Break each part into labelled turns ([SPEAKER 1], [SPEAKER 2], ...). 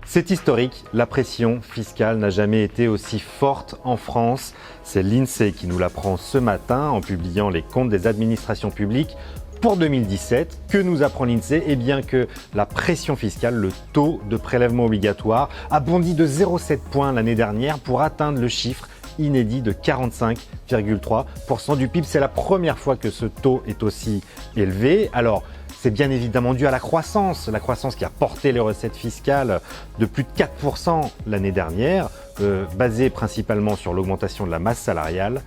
[SPEAKER 1] C'est historique, la pression fiscale n'a jamais été aussi forte en France. C'est l'INSEE qui nous l'apprend ce matin en publiant les comptes des administrations publiques pour 2017. Que nous apprend l'INSEE? Eh bien que la pression fiscale, le taux de prélèvement obligatoire, a bondi de 0,7 points l'année dernière pour atteindre le chiffre inédit de 45,3% du PIB. C'est la première fois que ce taux est aussi élevé. Alors, c'est bien évidemment dû à la croissance qui a porté les recettes fiscales de plus de 4% l'année dernière, basée principalement sur l'augmentation de la masse salariale,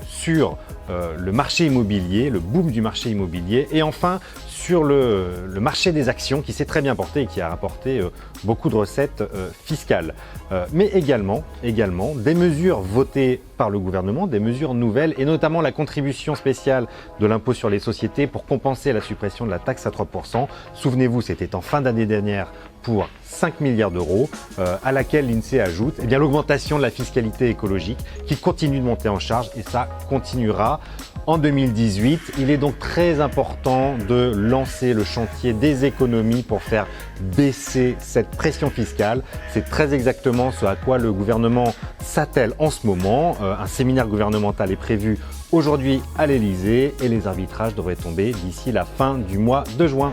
[SPEAKER 1] sur le marché immobilier, le boom du marché immobilier, et enfin sur le marché des actions qui s'est très bien porté et qui a rapporté beaucoup de recettes fiscales. Mais également des mesures votées par le gouvernement, des mesures nouvelles, et notamment la contribution spéciale de l'impôt sur les sociétés pour compenser la suppression de la taxe à 3%. Souvenez-vous, c'était en fin d'année dernière pour 5 milliards d'euros, à laquelle l'INSEE ajoute l'augmentation de la fiscalité écologique qui continue de monter en charge, et ça continuera en 2018. Il est donc très important de lancer le chantier des économies pour faire baisser cette pression fiscale. C'est très exactement ce à quoi le gouvernement s'attelle en ce moment. Un séminaire gouvernemental est prévu aujourd'hui à l'Élysée et les arbitrages devraient tomber d'ici la fin du mois de juin.